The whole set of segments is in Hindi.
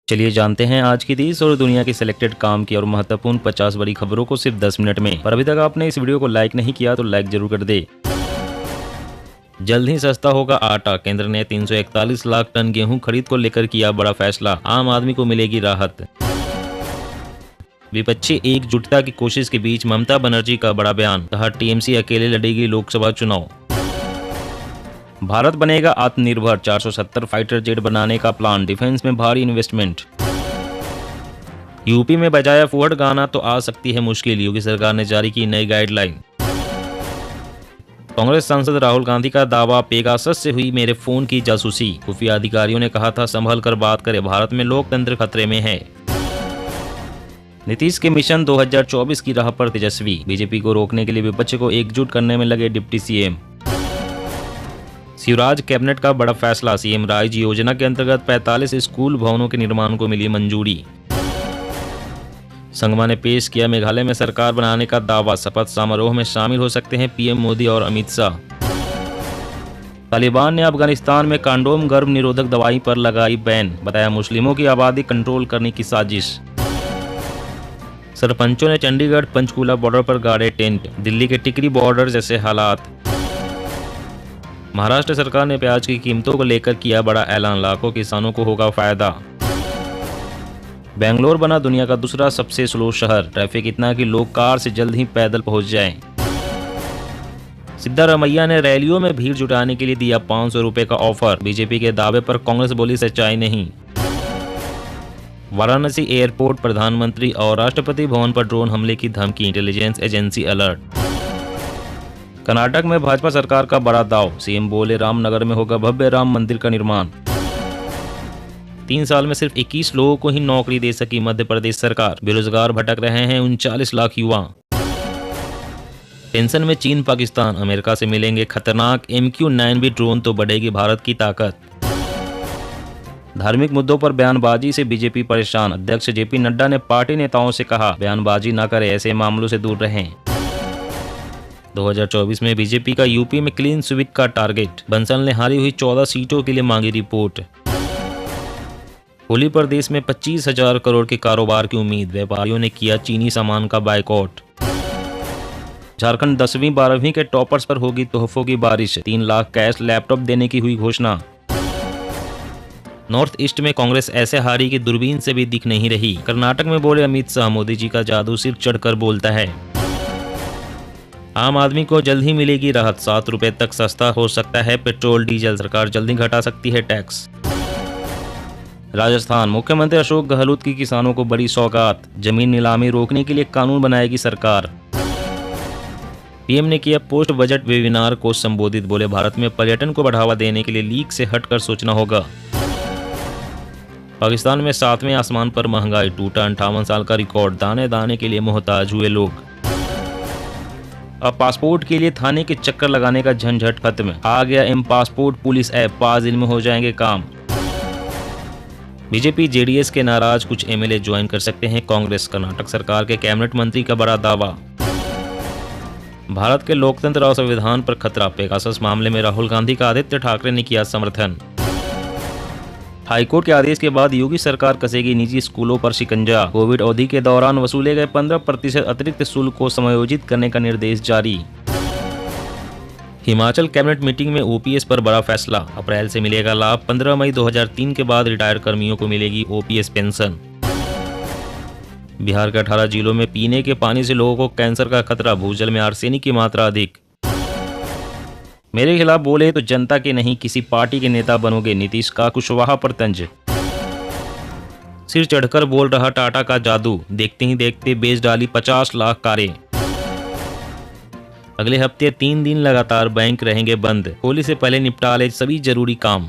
चलिए जानते हैं आज की देश और दुनिया की सिलेक्टेड काम की और महत्वपूर्ण 50 बड़ी खबरों को सिर्फ 10 मिनट में। पर अभी तक आपने इस वीडियो को लाइक नहीं किया तो लाइक जरूर कर दे। जल्द ही सस्ता होगा आटा। केंद्र ने 341 लाख टन गेहूं खरीद को लेकर किया बड़ा फैसला। आम आदमी को मिलेगी राहत। विपक्षी एकजुटता की कोशिश के बीच ममता बनर्जी का बड़ा बयान, कहा टीएमसी अकेले लड़ेगी लोकसभा चुनाव। भारत बनेगा आत्मनिर्भर, 470 फाइटर जेट बनाने का प्लान, डिफेंस में भारी इन्वेस्टमेंट। यूपी में बजाया फुहड़ गाना तो आ सकती है मुश्किल, योगी सरकार ने जारी की नई गाइडलाइन। कांग्रेस सांसद राहुल गांधी का दावा, पेगासस से हुई मेरे फोन की जासूसी। खुफिया अधिकारियों ने कहा था संभल कर बात करें, भारत में लोकतंत्र खतरे में है। नीतीश के मिशन 2024 की राह पर तेजस्वी, बीजेपी को रोकने के लिए विपक्ष को एकजुट करने में लगे डिप्टी सीएम। शिवराज कैबिनेट का बड़ा फैसला, सीएम राइज योजना के अंतर्गत 45 स्कूल भवनों के निर्माण को मिली मंजूरी। संगमा ने पेश किया मेघालय में सरकार बनाने का दावा, शपथ समारोह में शामिल हो सकते हैं पीएम मोदी और अमित शाह। तालिबान ने अफगानिस्तान में कंडोम गर्भ निरोधक दवाई पर लगाई बैन, बताया मुस्लिमों की आबादी कंट्रोल करने की साजिश। सरपंचों ने चंडीगढ़ पंचकूला बॉर्डर पर गाड़े टेंट, दिल्ली के टिकरी बॉर्डर जैसे हालात। महाराष्ट्र सरकार ने प्याज की कीमतों को लेकर किया बड़ा ऐलान, लाखों किसानों को होगा फायदा। बेंगलोर बना दुनिया का दूसरा सबसे स्लो शहर, ट्रैफिक इतना कि लोग कार से जल्द ही पैदल पहुंच जाएं। सिद्धारमैया ने रैलियों में भीड़ जुटाने के लिए दिया 500 रुपए का ऑफर, बीजेपी के दावे पर कांग्रेस बोली सच्चाई नहीं। वाराणसी एयरपोर्ट, प्रधानमंत्री और राष्ट्रपति भवन पर ड्रोन हमले की धमकी, इंटेलिजेंस एजेंसी अलर्ट। कर्नाटक में भाजपा सरकार का बड़ा दाव, सीएम बोले रामनगर में होगा भव्य राम मंदिर का निर्माण। 3 साल में सिर्फ 21 लोगों को ही नौकरी दे सकी मध्य प्रदेश सरकार, बेरोजगार भटक रहे हैं 39 लाख युवा। टेंशन में चीन पाकिस्तान, अमेरिका से मिलेंगे खतरनाक MQ-9B ड्रोन तो बढ़ेगी भारत की ताकत। धार्मिक मुद्दों पर बयानबाजी से बीजेपी परेशान, अध्यक्ष जेपी नड्डा ने पार्टी नेताओं से कहा बयानबाजी न करें, ऐसे मामलों से दूर रहें। 2024 में बीजेपी का यूपी में क्लीन स्वीप का टारगेट, बंसल ने हारी हुई 14 सीटों के लिए मांगी रिपोर्ट। होली पर देश में 25,000 करोड़ के कारोबार की उम्मीद, व्यापारियों ने किया चीनी सामान का बायकॉट। झारखंड 10वीं 12वीं के टॉपर्स पर होगी तोहफों की बारिश, 3 लाख कैश लैपटॉप देने की हुई घोषणा। नॉर्थ ईस्ट में कांग्रेस ऐसे हारी कि दूरबीन से भी दिख नहीं रही, कर्नाटक में बोले अमित शाह, मोदी जी का जादू सिर चढ़कर बोलता है। आम आदमी को जल्द ही मिलेगी राहत, 7 रुपए तक सस्ता हो सकता है पेट्रोल डीजल, सरकार जल्दी घटा सकती है टैक्स। राजस्थान, मुख्यमंत्री अशोक गहलोत की किसानों को बड़ी सौगात, जमीन नीलामी रोकने के लिए कानून बनाएगी सरकार। पीएम ने किया पोस्ट बजट वेबिनार को संबोधित, बोले भारत में पर्यटन को बढ़ावा देने के लिए लीक से हटकर सोचना होगा। पाकिस्तान में 7वें आसमान पर महंगाई, टूटा 58 साल का रिकॉर्ड, दाने दाने के लिए मोहताज हुए लोग। अब पासपोर्ट के लिए थाने के चक्कर लगाने का झंझट खत्म, आ गया M-पासपोर्ट पुलिस ऐप, 5 दिन में हो जाएंगे काम। बीजेपी जेडीएस के नाराज कुछ एमएलए ज्वाइन कर सकते हैं कांग्रेस, कर्नाटक सरकार के कैबिनेट मंत्री का बड़ा दावा। भारत के लोकतंत्र और संविधान पर खतरा, पेगासस मामले में राहुल गांधी का आदित्य ठाकरे ने किया समर्थन। हाईकोर्ट के आदेश के बाद योगी सरकार कसेगी निजी स्कूलों पर शिकंजा, कोविड अवधि के दौरान वसूले गए 15% अतिरिक्त शुल्क को समायोजित करने का निर्देश जारी। हिमाचल कैबिनेट मीटिंग में ओपीएस पर बड़ा फैसला, अप्रैल से मिलेगा लाभ, 15 मई 2003 के बाद रिटायर कर्मियों को मिलेगी ओपीएस पेंशन। बिहार के 18 जिलों में पीने के पानी से लोगों को कैंसर का खतरा, भूजल में आर्सेनिक की मात्रा अधिक। मेरे खिलाफ बोले तो जनता के नहीं किसी पार्टी के नेता बनोगे, नीतीश का कुशवाहा पर तंज। सिर चढ़कर बोल रहा टाटा का जादू, देखते ही देखते बेच डाली 50 लाख कारें। अगले हफ्ते 3 दिन लगातार बैंक रहेंगे बंद, होली से पहले निपटा ले सभी जरूरी काम।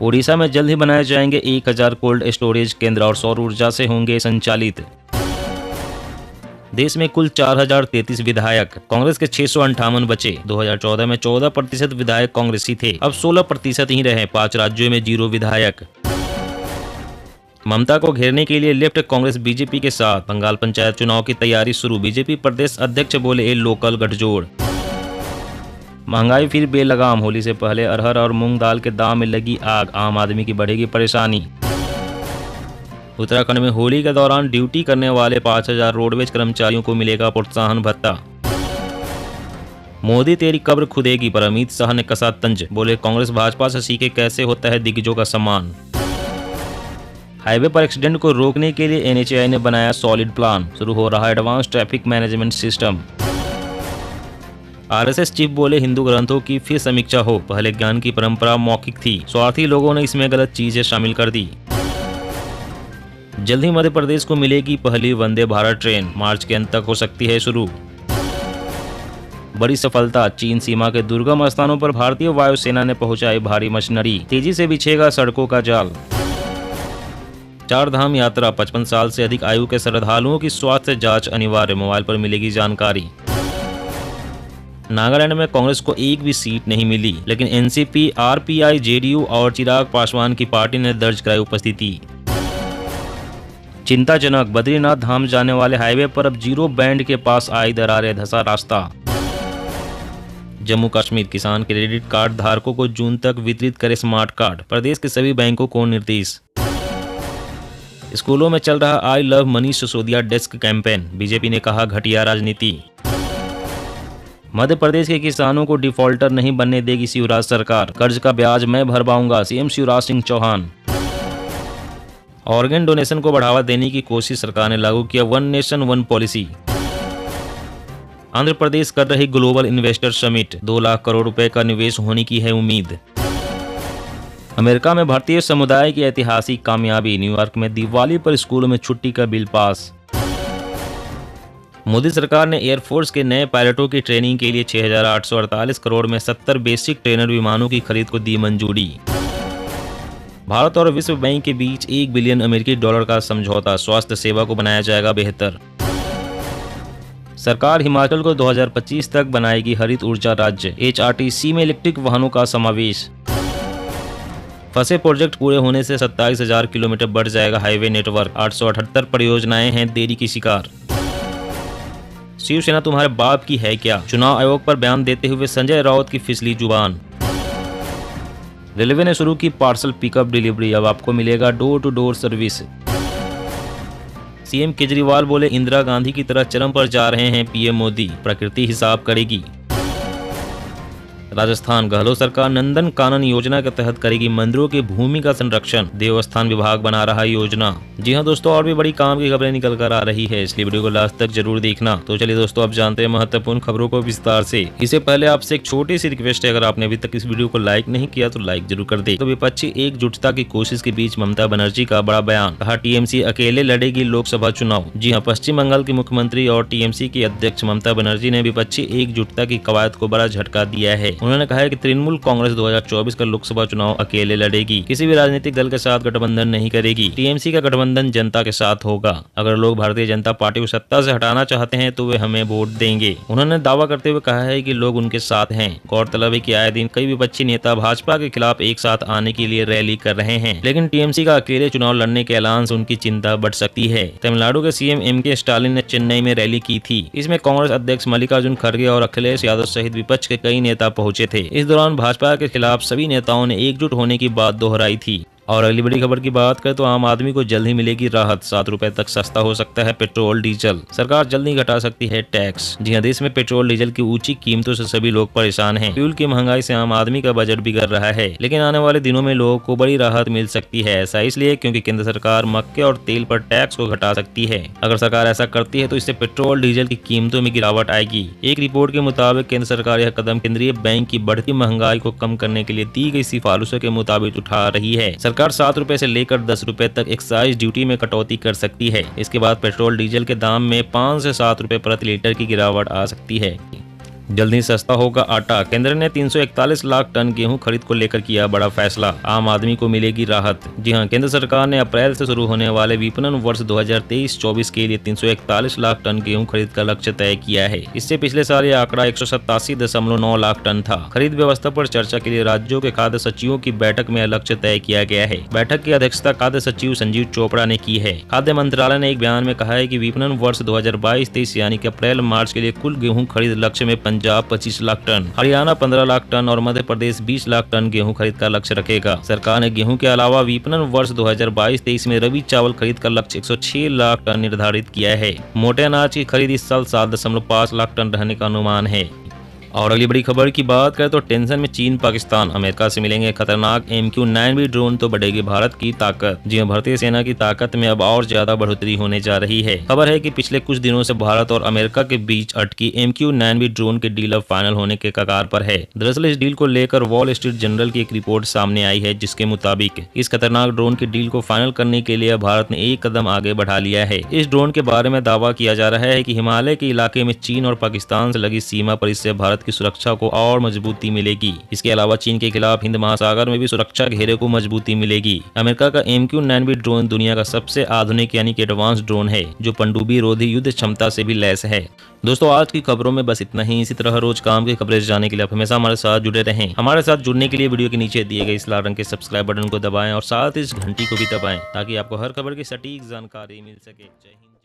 ओडिशा में जल्द ही बनाए जाएंगे 1000 कोल्ड स्टोरेज केंद्र और सौर ऊर्जा से होंगे संचालित। देश में कुल 4033 विधायक, कांग्रेस के 658 बचे। 2014 में 14% विधायक कांग्रेसी थे, अब 16% ही रहे, 5 राज्यों में 0 विधायक। ममता को घेरने के लिए लेफ्ट कांग्रेस बीजेपी के साथ, बंगाल पंचायत चुनाव की तैयारी शुरू, बीजेपी प्रदेश अध्यक्ष बोले ए लोकल गठजोड़। महंगाई फिर बेलगाम, होली से पहले अरहर और मूंग दाल के दाम में लगी आग, आम आदमी की बढ़ेगी परेशानी। उत्तराखंड में होली के दौरान ड्यूटी करने वाले 5000 रोडवेज कर्मचारियों को मिलेगा प्रोत्साहन भत्ता। मोदी तेरी कब्र खुदेगी पर अमित शाह ने कसा तंज, बोले कांग्रेस भाजपा से सीखे कैसे होता है दिग्गजों का सम्मान। हाईवे पर एक्सीडेंट को रोकने के लिए एनएचएआई ने बनाया सॉलिड प्लान, शुरू हो रहा advance traffic management system. RSS chief बोले हिंदू ग्रंथों की फिर समीक्षा हो, पहले ज्ञान की परंपरा मौखिक थी, स्वार्थी लोगों ने इसमें गलत चीजें शामिल कर दी। जल्द ही मध्य प्रदेश को मिलेगी पहली वंदे भारत ट्रेन, मार्च के अंत तक हो सकती है शुरू। बड़ी सफलता, चीन सीमा के दुर्गम स्थानों पर भारतीय वायुसेना ने पहुंचाई भारी मशीनरी, तेजी से बिछेगा सड़कों का जाल। चार धाम यात्रा, 55 साल से अधिक आयु के श्रद्धालुओं की स्वास्थ्य जांच अनिवार्य, मोबाइल पर मिलेगी जानकारी। नागालैंड में कांग्रेस को एक भी सीट नहीं मिली, लेकिन एनसीपी, आरपीआई, जेडीयू और चिराग पासवान की पार्टी ने दर्ज कराई उपस्थिति। चिंताजनक, बद्रीनाथ धाम जाने वाले हाईवे पर अब जीरो बैंड के पास आई दरारें, धंसा रास्ता। जम्मू कश्मीर किसान क्रेडिट कार्ड धारकों को जून तक वितरित करे स्मार्ट कार्ड, प्रदेश के सभी बैंकों को निर्देश। स्कूलों में चल रहा I love Manish Sisodia desk campaign, BJP ने कहा घटिया राजनीति। मध्य प्रदेश के किसानों को डिफॉल्टर नहीं बनने देगी शिवराज सरकार, कर्ज का ब्याज मैं भर पाऊंगा, CM Shivraj Singh Chouhan. Organ donation को बढ़ावा देने की कोशिश, सरकार ने लागू किया one nation one policy. Andhra Pradesh कर रही global investor summit, 2 lakh crore रुपए का निवेश होने की है उम्मीद। अमेरिका में भारतीय समुदाय की ऐतिहासिक कामयाबी, न्यूयॉर्क में दिवाली पर स्कूलों में छुट्टी का बिल पास। मोदी सरकार ने एयरफोर्स के नए पायलटों की ट्रेनिंग के लिए 6,848 करोड़ में 70 बेसिक ट्रेनर विमानों की खरीद को दी मंजूरी। भारत और विश्व बैंक के बीच $1 बिलियन अमेरिकी डॉलर का समझौता, स्वास्थ्य सेवा को बनाया जाएगा बेहतर। सरकार हिमाचल को 2025 तक बनाएगी हरित ऊर्जा राज्य, एचआरटीसी में इलेक्ट्रिक वाहनों का समावेश। फंसे प्रोजेक्ट पूरे होने से 27,000 किलोमीटर बढ़ जाएगा हाईवे नेटवर्क, 878 परियोजनाएं हैं देरी की शिकार। शिवसेना तुम्हारे बाप की है क्या, चुनाव आयोग पर बयान देते हुए संजय राउत की फिसली जुबान। रेलवे ने शुरू की पार्सल पिकअप डिलीवरी, अब आपको मिलेगा door to door service. CM Kejriwal बोले इंदिरा गांधी की तरह चरम पर जा रहे हैं पीएम मोदी, प्रकृति हिसाब करेगी। राजस्थान, गहलोत सरकार नंदन कानन योजना के तहत करेगी मंदिरों की भूमि का संरक्षण, देवस्थान विभाग बना रहा योजना। जी हां दोस्तों, और भी बड़ी काम की खबरें निकल कर आ रही है, इसलिए वीडियो को लास्ट तक जरूर देखना। तो चलिए दोस्तों, अब जानते हैं महत्वपूर्ण खबरों को विस्तार से। इससे पहले आपसे एक छोटी सी रिक्वेस्ट है, अगर आपने अभी तक इस वीडियो को लाइक नहीं किया तो लाइक जरूर कर दे। तो विपक्षी एकजुटता की कोशिश के बीच ममता बनर्जी का बड़ा बयान, कहा टीएमसी अकेले लड़ेगी लोकसभा चुनाव। जी हाँ, पश्चिम बंगाल की मुख्यमंत्री और टीएमसी की अध्यक्ष ममता बनर्जी ने विपक्षी एकजुटता की कवायद को बड़ा झटका दिया है। उन्होंने कहा है कि तृणमूल कांग्रेस 2024 का लोकसभा चुनाव अकेले लड़ेगी, किसी भी राजनीतिक दल के साथ गठबंधन नहीं करेगी। टीएमसी का गठबंधन जनता के साथ होगा। अगर लोग भारतीय जनता पार्टी को सत्ता से हटाना चाहते हैं तो वे हमें वोट देंगे। उन्होंने दावा करते हुए कहा है कि लोग उनके साथ हैं। गौरतलब है कि आए दिन कई विपक्षी नेता भाजपा के खिलाफ एक साथ आने के लिए रैली कर रहे हैं, लेकिन टीएमसी का अकेले चुनाव लड़ने के ऐलान से उनकी चिंता बढ़ सकती है। तमिलनाडु के सीएम एमके स्टालिन ने चेन्नई में रैली की थी। इसमें कांग्रेस अध्यक्ष मल्लिकार्जुन खड़गे और अखिलेश यादव सहित विपक्ष के कई नेता पहुंचे थे। इस दौरान भाजपा के खिलाफ सभी नेताओं ने एकजुट होने की बात दोहराई थी। और अगली बड़ी खबर की बात करें तो आम आदमी को जल्द ही मिलेगी राहत, 7 रुपए तक सस्ता हो सकता है पेट्रोल डीजल। सरकार जल्द ही घटा सकती है टैक्स। जी हाँ, देश में पेट्रोल डीजल की ऊंची कीमतों से सभी लोग परेशान हैं। फ्यूल की महंगाई से आम आदमी का बजट बिगड़ रहा है, लेकिन आने वाले दिनों में लोगों को बड़ी राहत मिल सकती है। ऐसा इसलिए क्योंकि केंद्र सरकार मक्के और तेल पर टैक्स को घटा सकती है। अगर सरकार ऐसा करती है तो इससे पेट्रोल डीजल की कीमतों में गिरावट आएगी। एक रिपोर्ट के मुताबिक केंद्र सरकार यह कदम केंद्रीय बैंक की बढ़ती महंगाई को कम करने के लिए दी गई सिफारिशों के मुताबिक उठा रही है। सरकार 7 रुपए से लेकर 10 रुपए तक एक्साइज ड्यूटी में कटौती कर सकती है। इसके बाद पेट्रोल डीजल के दाम में 5 से 7 रुपए प्रति लीटर की गिरावट आ सकती है। जल्द ही सस्ता होगा आटा। केंद्र ने 341 लाख टन गेहूं खरीद को लेकर किया बड़ा फैसला, आम आदमी को मिलेगी राहत। जी हां, केंद्र सरकार ने अप्रैल से शुरू होने वाले विपणन वर्ष 2023-24 के लिए 341 लाख टन गेहूं खरीद का लक्ष्य तय किया है। इससे पिछले साल यह आंकड़ा 187.9 लाख टन था। खरीद व्यवस्था पर चर्चा के लिए राज्यों के खाद्य सचिवों की बैठक में लक्ष्य तय किया गया है। बैठक की अध्यक्षता खाद्य सचिव संजीव चोपड़ा ने की है। खाद्य मंत्रालय ने एक बयान में कहा है कि विपणन वर्ष 2022-23 यानी कि अप्रैल मार्च के लिए कुल गेहूं खरीद लक्ष्य में पंजाब 25 लाख टन, हरियाणा 15 लाख टन और मध्य प्रदेश 20 लाख टन गेहूं खरीद का लक्ष्य रखेगा। सरकार ने गेहूं के अलावा विपणन वर्ष 2022-23 में रबी चावल खरीद का लक्ष्य 106 लाख टन निर्धारित किया है। मोटे अनाज की खरीद इस साल 7.5 लाख टन रहने का अनुमान है। और अगली बड़ी खबर की बात करें तो टेंशन में चीन पाकिस्तान, अमेरिका से मिलेंगे खतरनाक MQ-9B ड्रोन तो बढ़ेगी भारत की ताकत। जी हां, भारतीय सेना की ताकत में अब और ज्यादा बढ़ोतरी होने जा रही है। खबर है कि पिछले कुछ दिनों से भारत और अमेरिका के बीच अटकी MQ-9B ड्रोन की डील अब फाइनल होने के कगार पर है। दरअसल इस डील को लेकर वॉल स्ट्रीट जर्नल की एक रिपोर्ट सामने आई है, जिसके मुताबिक इस खतरनाक ड्रोन की डील को फाइनल करने के लिए भारत ने एक कदम आगे बढ़ा लिया है। इस ड्रोन के बारे में दावा किया जा रहा है कि हिमालय के इलाके में चीन और पाकिस्तान से लगी सीमा पर इससे भारत की सुरक्षा को और मजबूती मिलेगी। इसके अलावा चीन के खिलाफ हिंद महासागर में भी सुरक्षा घेरे को मजबूती मिलेगी। अमेरिका का MQ-9B ड्रोन दुनिया का सबसे आधुनिक यानी कि एडवांस ड्रोन है, जो पनडुब्बी रोधी युद्ध क्षमता से भी लैस है। दोस्तों, आज की खबरों में बस इतना ही। इसी तरह रोज काम की खबरें जानने के लिए आप हमेशा हमारे साथ जुड़े रहें। हमारे साथ जुड़ने के लिए वीडियो के नीचे दिए गए इस लाल रंग के सब्सक्राइब बटन को दबाएं और साथ इस घंटी को भी दबाएं, ताकि आपको हर खबर की सटीक जानकारी मिल सके। जय हिंद।